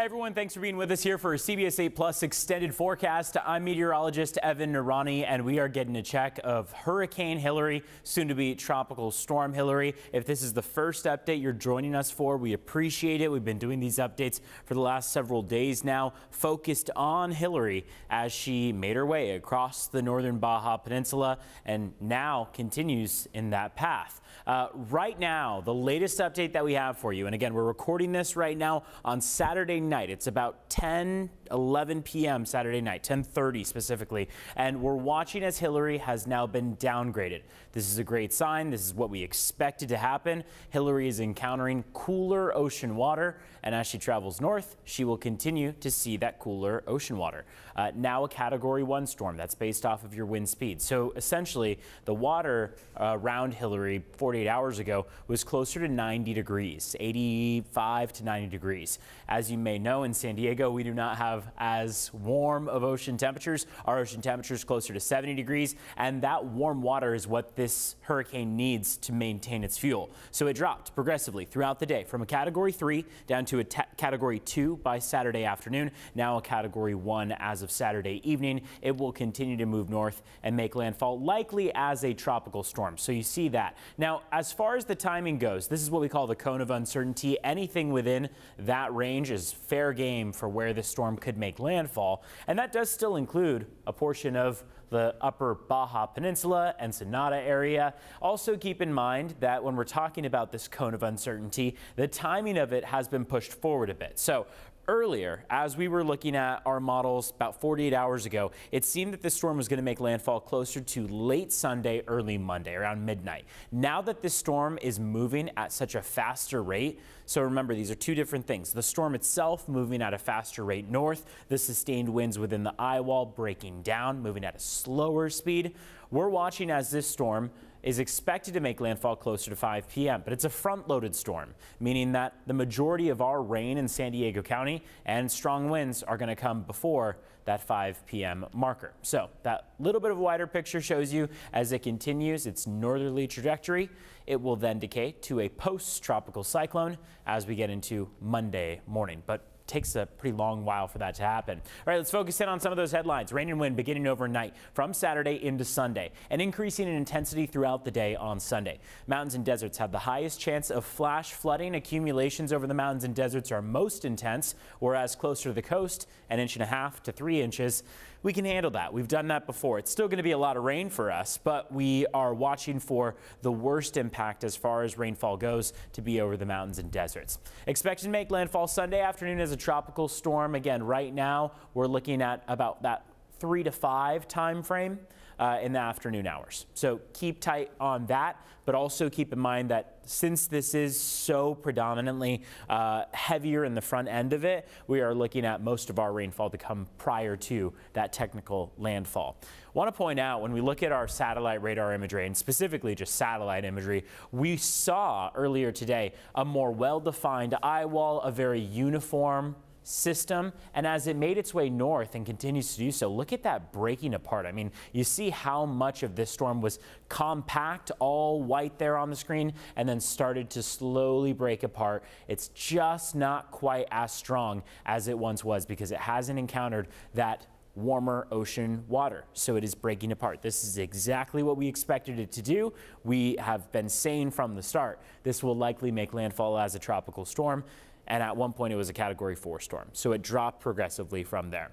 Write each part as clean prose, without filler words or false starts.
everyone, thanks for being with us here for a CBS 8 Plus extended forecast. I'm meteorologist Evan Narani, and we are getting a check of Hurricane Hilary, soon to be Tropical Storm Hilary. If this is the first update you're joining us for, we appreciate it. We've been doing these updates for the last several days now, focused on Hilary as she made her way across the northern Baja Peninsula and now continues in that path. Right now, the latest update that we have for you, and again, we're recording this right now on Saturday night. It's about 11 p.m. Saturday night, 10:30 specifically, and we're watching as Hilary has now been downgraded. This is a great sign. This is what we expected to happen. Hilary is encountering cooler ocean water, and as she travels north, she will continue to see that cooler ocean water. Now a Category 1 storm. That's based off of your wind speed. So essentially, the water around Hilary 48 hours ago was closer to 90 degrees, 85 to 90 degrees. As you may know, in San Diego, we do not have as warm of ocean temperatures. Our ocean temperature is closer to 70 degrees, and that warm water is what this hurricane needs to maintain its fuel. So it dropped progressively throughout the day from a Category 3 down to a Category 2 by Saturday afternoon, now a Category 1 as of Saturday evening. It will continue to move north and make landfall likely as a tropical storm. So you see that. Now, as far as the timing goes, this is what we call the cone of uncertainty. Anything within that range is fair game for where this storm could make landfall, and that does still include a portion of the upper Baja Peninsula and Sonata area. Also keep in mind that when we're talking about this cone of uncertainty, the timing of it has been pushed forward a bit. So earlier, as we were looking at our models about 48 hours ago, it seemed that this storm was going to make landfall closer to late Sunday, early Monday, around midnight. Now that this storm is moving at such a faster rate, so remember, these are two different things. The storm itself moving at a faster rate north, the sustained winds within the eye wall breaking down, moving at a slower speed. We're watching as this storm is expected to make landfall closer to 5 p.m., but it's a front-loaded storm, meaning that the majority of our rain in San Diego County and strong winds are going to come before that 5 p.m. marker. So that little bit of a wider picture shows you as it continues its northerly trajectory. It will then decay to a post-tropical cyclone as we get into Monday morning. But takes a pretty long while for that to happen. All right, let's focus in on some of those headlines. Rain and wind beginning overnight from Saturday into Sunday and increasing in intensity throughout the day on Sunday. Mountains and deserts have the highest chance of flash flooding. Accumulations over the mountains and deserts are most intense, whereas closer to the coast, 1.5 to 3 inches. We can handle that. We've done that before. It's still going to be a lot of rain for us, but we are watching for the worst impact as far as rainfall goes to be over the mountains and deserts. Expected to make landfall Sunday afternoon as a tropical storm. Again, right now we're looking at about that 3 to 5 time frame in the afternoon hours. So keep tight on that, but also keep in mind that since this is so predominantly heavier in the front end of it, we are looking at most of our rainfall to come prior to that technical landfall. I want to point out, when we look at our satellite radar imagery, and specifically just satellite imagery, we saw earlier today a more well-defined eye wall, a very uniform system, and as it made its way north and continues to do so, look at that breaking apart. I mean, you see how much of this storm was compact, all white there on the screen, and then started to slowly break apart. It's just not quite as strong as it once was because it hasn't encountered that warmer ocean water, so it is breaking apart. This is exactly what we expected it to do. We have been saying from the start, this will likely make landfall as a tropical storm. And at one point it was a Category 4 storm. So it dropped progressively from there.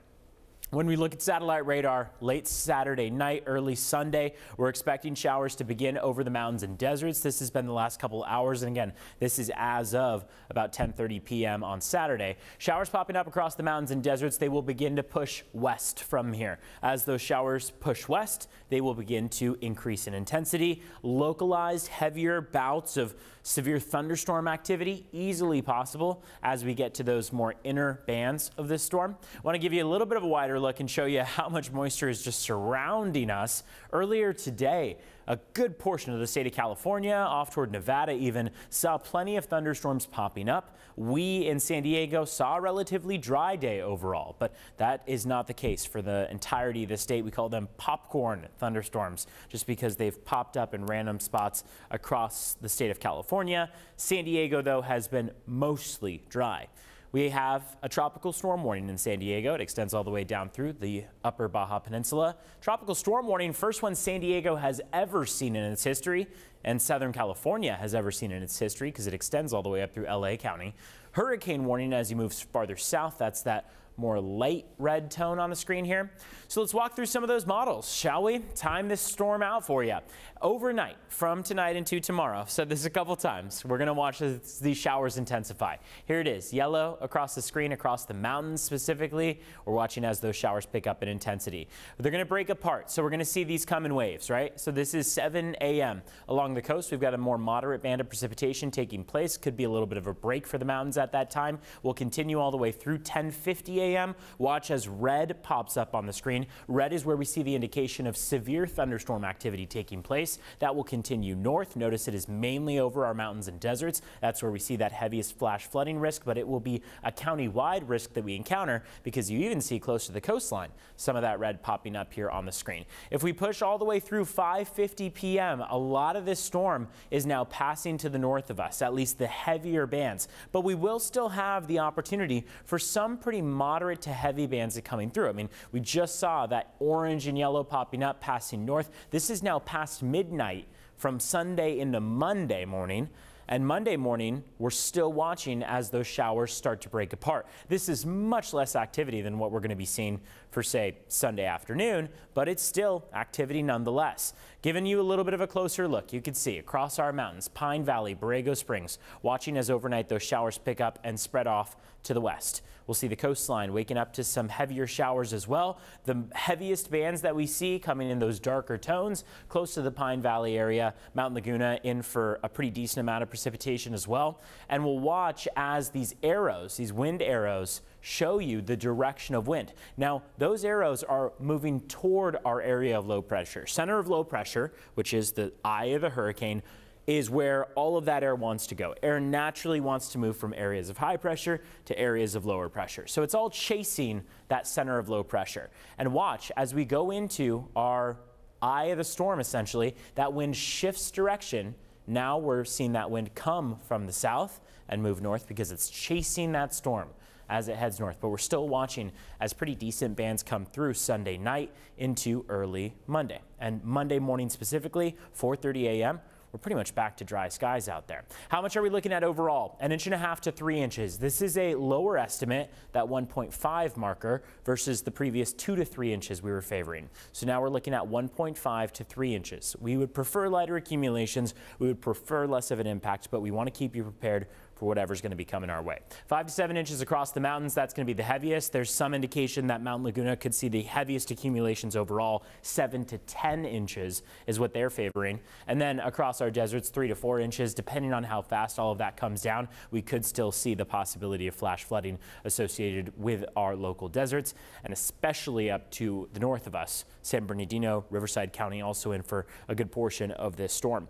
When we look at satellite radar, late Saturday night, early Sunday, we're expecting showers to begin over the mountains and deserts. This has been the last couple hours. And again, this is as of about 10:30 p.m. on Saturday. Showers popping up across the mountains and deserts. They will begin to push west from here. As those showers push west, they will begin to increase in intensity. Localized, heavier bouts of severe thunderstorm activity easily possible as we get to those more inner bands of this storm. I want to give you a little bit of a wider look and show you how much moisture is just surrounding us. Earlier today, a good portion of the state of California, off toward Nevada even, saw plenty of thunderstorms popping up. We in San Diego saw a relatively dry day overall, but that is not the case for the entirety of the state. We call them popcorn thunderstorms just because they've popped up in random spots across the state of California. San Diego, though, has been mostly dry. We have a tropical storm warning in San Diego. It extends all the way down through the upper Baja Peninsula. Tropical storm warning, first one San Diego has ever seen in its history, and Southern California has ever seen in its history because it extends all the way up through LA County. Hurricane warning as you move farther south. That's that more light red tone on the screen here. So let's walk through some of those models, shall we? Time this storm out for you. Overnight, from tonight into tomorrow, I've said this a couple times, we're going to watch these showers intensify. Here it is, yellow across the screen, across the mountains specifically. We're watching as those showers pick up in intensity. They're going to break apart, so we're going to see these come in waves, right? So this is 7 a.m. Along the coast, we've got a more moderate band of precipitation taking place. Could be a little bit of a break for the mountains at that time. We'll continue all the way through 10:50 a.m. Watch as red pops up on the screen. Red is where we see the indication of severe thunderstorm activity taking place. That will continue north. Notice it is mainly over our mountains and deserts. That's where we see that heaviest flash flooding risk, but it will be a county-wide risk that we encounter because you even see close to the coastline some of that red popping up here on the screen. If we push all the way through 5:50 p.m., a lot of this storm is now passing to the north of us, at least the heavier bands, but we will still have the opportunity for some pretty moderate to heavy bands coming through. I mean, we just saw that orange and yellow popping up, passing north. This is now past midnight from Sunday into Monday morning. And Monday morning, we're still watching as those showers start to break apart. This is much less activity than what we're going to be seeing for, say, Sunday afternoon, but it's still activity nonetheless. Giving you a little bit of a closer look, you can see across our mountains, Pine Valley, Borrego Springs, watching as overnight those showers pick up and spread off to the west. We'll see the coastline waking up to some heavier showers as well. The heaviest bands that we see coming in those darker tones close to the Pine Valley area, Mount Laguna in for a pretty decent amount of precipitation as well. And we'll watch as these arrows, these wind arrows, show you the direction of wind. Now, those arrows are moving toward our area of low pressure. Center of low pressure, which is the eye of the hurricane, is where all of that air wants to go. Air naturally wants to move from areas of high pressure to areas of lower pressure. So it's all chasing that center of low pressure. And watch, as we go into our eye of the storm, essentially, that wind shifts direction. Now we're seeing that wind come from the south and move north because it's chasing that storm as it heads north. But we're still watching as pretty decent bands come through Sunday night into early Monday. And Monday morning specifically, 4:30 a.m., we're pretty much back to dry skies out there. How much are we looking at overall? 1.5 to 3 inches. This is a lower estimate, that 1.5 marker, versus the previous 2 to 3 inches we were favoring. So now we're looking at 1.5 to 3 inches. We would prefer lighter accumulations. We would prefer less of an impact, but we want to keep you prepared for whatever's going to be coming our way. 5 to 7 inches across the mountains, that's going to be the heaviest. There's some indication that Mount Laguna could see the heaviest accumulations overall. 7 to 10 inches is what they're favoring. And then across our deserts, 3 to 4 inches. Depending on how fast all of that comes down, we could still see the possibility of flash flooding associated with our local deserts, and especially up to the north of us. San Bernardino, Riverside County also in for a good portion of this storm.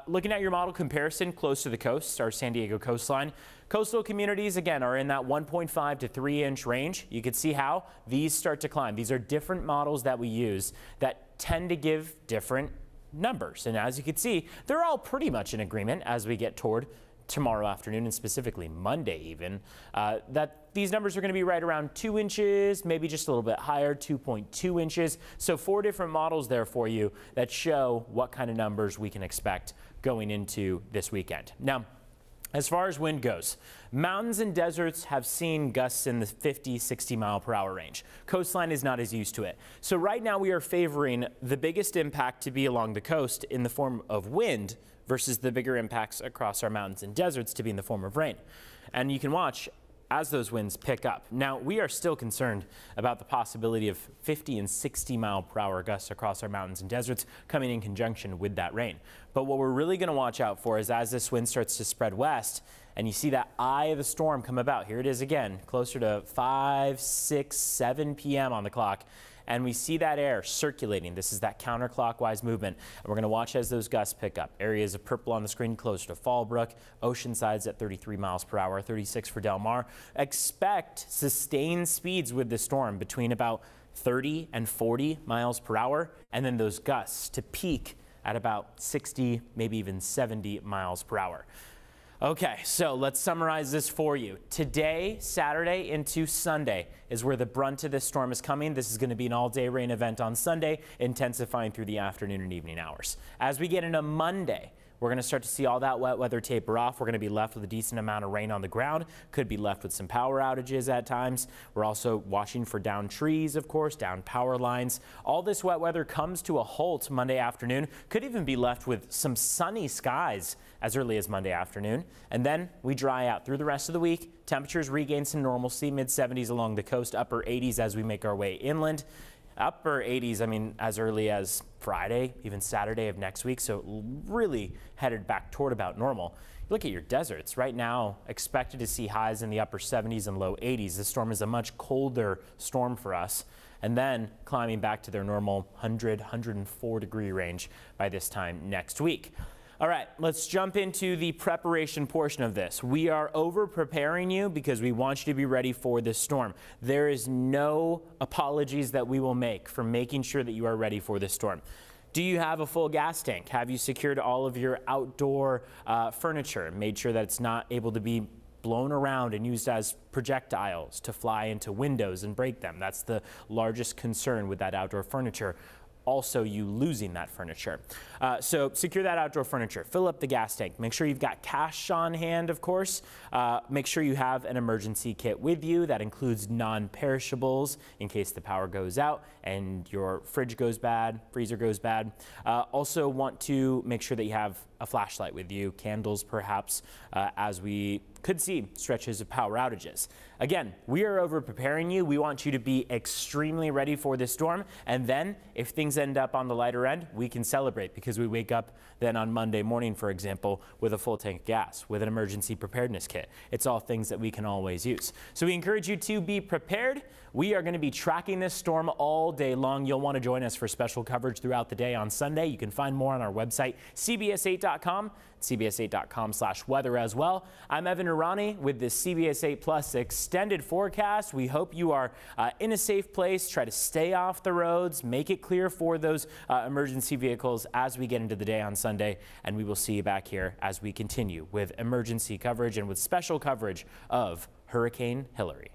Looking at your model comparison close to the coast, our San Diego coastline. Coastal communities, again, are in that 1.5 to 3 inch range. You can see how these start to climb. These are different models that we use that tend to give different numbers. And as you can see, they're all pretty much in agreement as we get toward tomorrow afternoon and specifically Monday even, that these numbers are going to be right around 2 inches, maybe just a little bit higher, 2.2 inches. So 4 different models there for you that show what kind of numbers we can expect going into this weekend. Now, as far as wind goes, mountains and deserts have seen gusts in the 50, 60 mile per hour range. Coastline is not as used to it. So right now we are favoring the biggest impact to be along the coast in the form of wind versus the bigger impacts across our mountains and deserts to be in the form of rain. And you can watch as those winds pick up. Now, we are still concerned about the possibility of 50 and 60 mile per hour gusts across our mountains and deserts coming in conjunction with that rain. But what we're really going to watch out for is as this wind starts to spread west and you see that eye of the storm come about. Here it is again, closer to 5, 6, 7 p.m. on the clock. And we see that air circulating. This is that counterclockwise movement. And we're going to watch as those gusts pick up. Areas of purple on the screen closer to Fallbrook. Oceanside's at 33 miles per hour, 36 for Del Mar. Expect sustained speeds with the storm between about 30 and 40 miles per hour. And then those gusts to peak at about 60, maybe even 70 miles per hour. Okay, so let's summarize this for you. Today, Saturday into Sunday is where the brunt of this storm is coming. This is going to be an all-day rain event on Sunday, intensifying through the afternoon and evening hours. As we get into Monday, we're going to start to see all that wet weather taper off. We're going to be left with a decent amount of rain on the ground. Could be left with some power outages at times. We're also watching for downed trees, of course, down power lines. All this wet weather comes to a halt Monday afternoon. Could even be left with some sunny skies as early as Monday afternoon. And then we dry out through the rest of the week. Temperatures regain some normalcy, mid-70s along the coast, upper 80s as we make our way inland. Upper 80s, I mean, as early as Friday, even Saturday of next week. So really headed back toward about normal. Look at your deserts right now, expected to see highs in the upper 70s and low 80s. This storm is a much colder storm for us. And then climbing back to their normal 100, 104 degree range by this time next week. All right, let's jump into the preparation portion of this. We are over preparing you because we want you to be ready for this storm. There is no apologies that we will make for making sure that you are ready for this storm. Do you have a full gas tank? Have you secured all of your outdoor furniture? Made sure that it's not able to be blown around and used as projectiles to fly into windows and break them. That's the largest concern with that outdoor furniture. Also you losing that furniture. So secure that outdoor furniture, fill up the gas tank, make sure you've got cash on hand, of course. Make sure you have an emergency kit with you that includes non-perishables in case the power goes out and your fridge goes bad, freezer goes bad. Also want to make sure that you have a flashlight with you, candles perhaps, as we could see stretches of power outages. Again, we are over preparing you. We want you to be extremely ready for this storm. And then if things end up on the lighter end, we can celebrate because we wake up then on Monday morning, for example, with a full tank of gas, with an emergency preparedness kit. It's all things that we can always use. So we encourage you to be prepared. We are going to be tracking this storm all day long. You'll want to join us for special coverage throughout the day on Sunday. You can find more on our website, cbs8.com, cbs8.com/weather as well. I'm Evan Irani with the CBS 8 Plus extended forecast. We hope you are in a safe place. Try to stay off the roads, make it clear for those emergency vehicles as we get into the day on Sunday. And we will see you back here as we continue with emergency coverage and with special coverage of Hurricane Hilary.